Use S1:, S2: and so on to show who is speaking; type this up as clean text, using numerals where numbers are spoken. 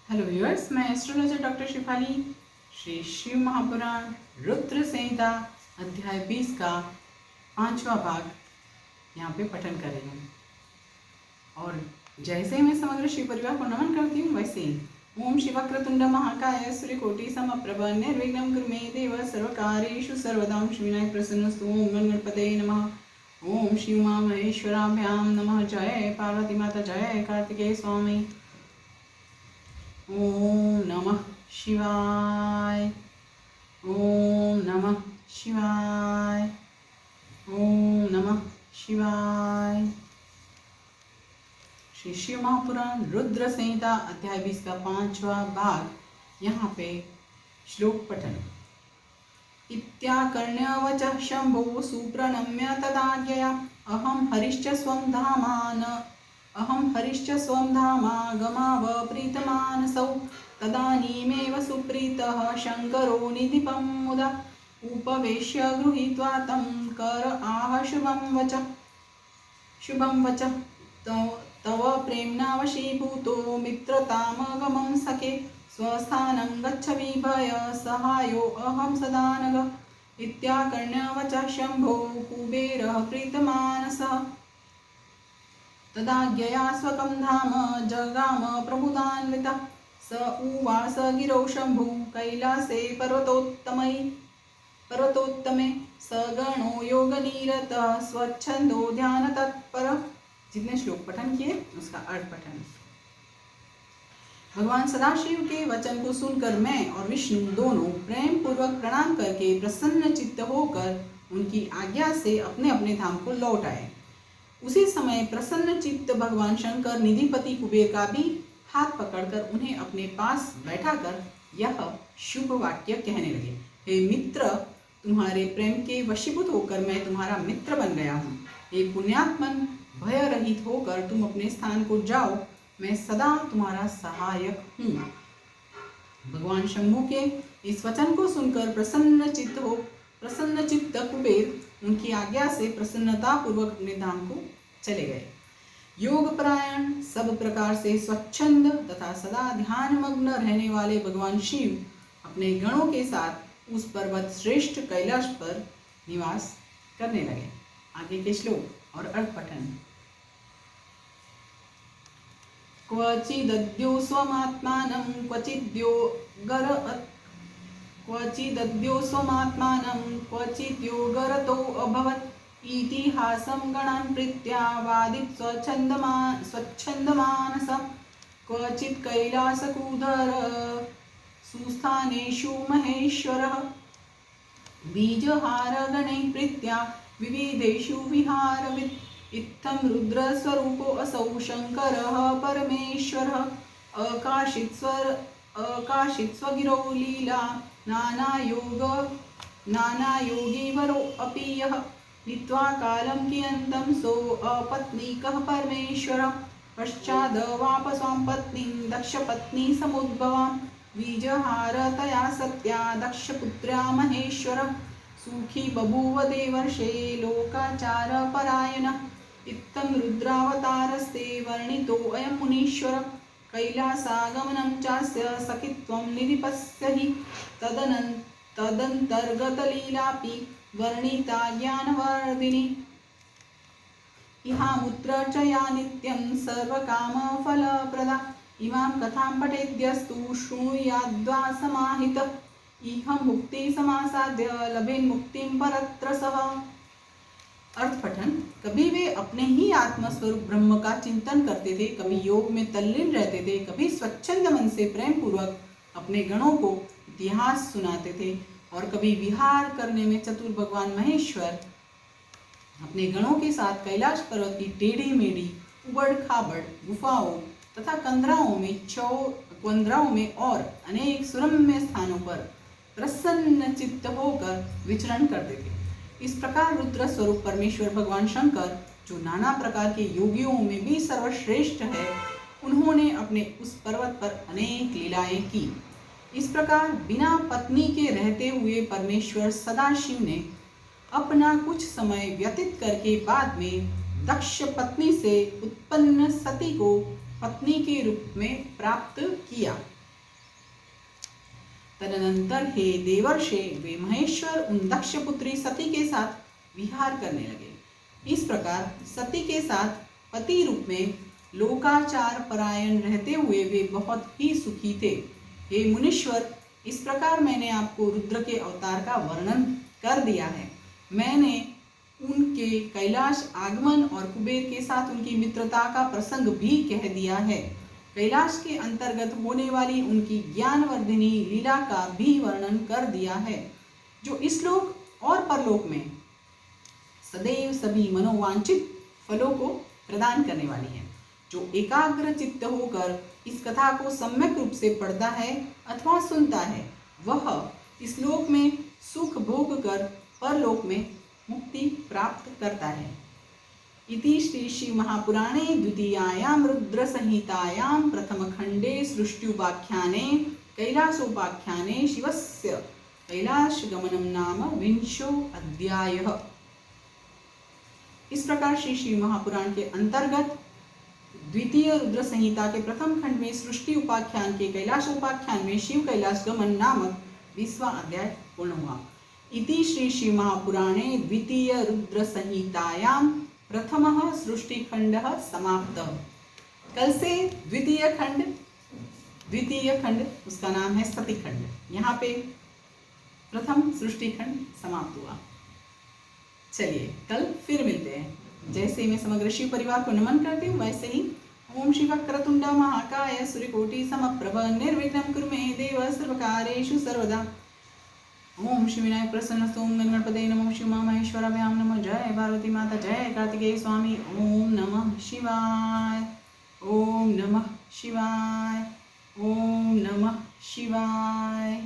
S1: Hello viewers, मैं astrologer doctor Shifali. Shri Shiv Mahapuran Rudra संहिता अध्याय 20 का 5वां भाग यहाँ पे पठन करेंगे। और जैसे मैं समग्र शिव परिवार को नमन करती हूँ, वैसे ही ओम शिवक्रतुंड महाकाय सूर्यकोटि समप्रभ निर्विघ्नं कुरु मे देव सर्वकार्येषु सर्वदा श्री विनायक प्रसन्नस्तु। ओम गणपतये नमः। ओम शिव महेश्वराभ्यां नमः। जय पार्वती माता, जय कार्तिकेय स्वामी। ओम नमः शिवाय। ओम नमः शिवाय। ओम नमः शिवाय। श्री शिव महापुराण रुद्र संहिता अध्याय 20 का 5वां भाग। यहाँ पे श्लोक पठन। इत्याकर्ण्य वचः शंभो सुप्रणम्य तदाज्ञया अहं हरिश्च स्वं धामागमाव प्रीतमानसौ। तदानीमेव सुप्रीतः शङ्करो निधिपं मुदा उपवेश्य गृहीत्वा तं कर आह शुभं वचः तव प्रेम्णा वशीभूतो मित्रतामगमं सखे स्वस्थानं गच्छ विभय सहायो अहं सदा नग। इत्याकर्ण्य वचः शंभो कुबेरः प्रीतमानसः तदाज्ञया स्वकं धाम जगाम प्रभुदान्वितः। स उवास गिरौ शंभु कैलासे पर्वतोत्तमे स गणो योगनिरतः स्वच्छंदो ध्यान तत्पर। जितने श्लोक पठन किए उसका अर्थ पठन। भगवान सदाशिव के वचन को सुनकर मैं और विष्णु दोनों प्रेम पूर्वक प्रणाम करके प्रसन्न चित्त होकर उनकी आज्ञा से अपने अपने धाम को लौट आए। उसी समय प्रसन्न चित्त भगवान शंकर निधिपति कुबेर का भी हाथ पकड़कर उन्हें अपने पास बैठाकर यह शुभ वाक्य कहने लगे। हे मित्र, तुम्हारे प्रेम के वशीभूत होकर मैं तुम्हारा मित्र बन गया हूँ। हे पुण्यात्मन, भय रहित होकर तुम अपने स्थान को जाओ, मैं सदा तुम्हारा सहायक हूँ। भगवान शंभु के इस वचन को सुनकर प्रसन्न चित्त कुबेर उनकी आज्ञा से प्रसन्नता पूर्वक अपने धाम को चले गए। योग परायण, सब प्रकार से स्वच्छंद तथा सदा ध्यान मग्न रहने वाले भगवान शिव अपने गणों के साथ उस पर्वत श्रेष्ठ कैलाश पर निवास करने लगे। आगे के श्लोक और अर्थ पठन। क्वचिदद्यो स्वमात्मानं क्वचिदद्यो स्वमात्मानं क्वचिद्योगरतो अभवत्। इतिहासं गणान् प्रीत्या वादित् स्वच्छन्दमानस। क्वचित् कैलासकूधर सुस्थानेषु महेश्वरः बीजहारगणैः प्रीत्या विविधेषु विहारवित्। इत्थं रुद्रस्वरूपो असौ शङ्करः परमेश्वरः। अकाशित् स्वगिरौ लीला नानायोगीवरो अपि यः। नीत्वा कालं कियन्तं सो अपत्नीकः परमेश्वरः। पश्चादवाप स्वां पत्नीं दक्षपत्नी समुद्भवां। बीजहार तया सत्या दक्षपुत्र्या महेश्वरः। सुखी बभूव देवर्षे लोकाचारपरायणः। इत्थं रुद्रावतारस्ते वर्णितो अयं मुनीश्वरः। कैलासागमनं चास्य सखित्वं निधिपस्य हि तदन्तर्गतलीलापि वर्णिता ज्ञानवर्धिनी। इहामुत्र च या नित्यं सर्वकामफलप्रदा। इमां कथां पठेद्यस्तु शृणुयाद्वा समाहितः। इह मुक्ति समासाद्य लभेन मुक्तिं परत्र सः। अर्थ पठन। कभी वे अपने ही आत्मस्वरूप ब्रह्म का चिंतन करते थे, कभी योग में तल्लीन रहते थे, कभी स्वच्छंद मन से प्रेम पूर्वक अपने गणों को इतिहास सुनाते थे, और कभी विहार करने में चतुर भगवान महेश्वर अपने गणों के साथ कैलाश पर्वत की टेढ़ी मेढ़ी उबड़ खाबड़ गुफाओं तथा कंदराओं में और अनेक सुरम्य स्थानों पर प्रसन्न चित्त होकर विचरण करते थे। इस प्रकार रुद्र स्वरूप परमेश्वर भगवान शंकर, जो नाना प्रकार के योगियों में भी सर्वश्रेष्ठ है, उन्होंने अपने उस पर्वत पर अनेक लीलाएं की। इस प्रकार बिना पत्नी के रहते हुए परमेश्वर सदाशिव ने अपना कुछ समय व्यतीत करके बाद में दक्ष पत्नी से उत्पन्न सती को पत्नी के रूप में प्राप्त किया। तदनंतर हे देवर्षे वे महेश्वर उन दक्ष पुत्री सती के साथ विहार करने लगे। इस प्रकार सती के साथ पति रूप में लोकाचार परायण रहते हुए वे बहुत ही सुखी थे। हे मुनीश्वर, इस प्रकार मैंने आपको रुद्र के अवतार का वर्णन कर दिया है। मैंने उनके कैलाश आगमन और कुबेर के साथ उनकी मित्रता का प्रसंग भी कह दिया है। कैलाश के अंतर्गत होने वाली उनकी ज्ञानवर्धिनी लीला का भी वर्णन कर दिया है, जो इस लोक और परलोक में सदैव सभी मनोवांछित फलों को प्रदान करने वाली है। जो एकाग्र चित्त होकर इस कथा को सम्यक रूप से पढ़ता है अथवा सुनता है, वह इस लोक में सुख भोग कर परलोक में मुक्ति प्राप्त करता है। इति श्री शिव महापुराणे द्वितीयायां रुद्र संहितायां प्रथम खंडे सृष्टुपाख्याने कैलासोपाख्याने शिवस्य कैलाश गमनम नाम विंशो अध्यायः। इस प्रकार श्री शिव महापुराण के अंतर्गत द्वितीय रुद्र संहिता के प्रथम खंड में सृष्टि उपाख्यान के कैलाशोपाख्यान में शिव कैलाश गमन नामक 20वां अध्याय पूर्ण हुआ। इति श्री शिव महापुराणे द्वितीय रुद्र संहितायां प्रथमः सृष्टि खंडः समाप्तः। कल से द्वितीय खंड उसका नाम है सती खंड। यहाँ पे प्रथम सृष्टि खंड समाप्त हुआ। चलिए कल फिर मिलते हैं। जैसे मैं समग्र शिव परिवार को नमन करती हूँ, वैसे ही ओम शिव वक्रतुंड महाकाय सूर्यकोटि समप्रभ निर्विघ्नं कुरु मे देव सर्वकार्येषु सर्वदा। ओम श्री विनायक प्रसन्न ओम गणपते नमः शिव महेश्वराभ्याम नमः। जय पार्वती माता, जय कार्तिकेय स्वामी। ओम नमः शिवाय, ओम नमः शिवाय, ओम नमः शिवाय।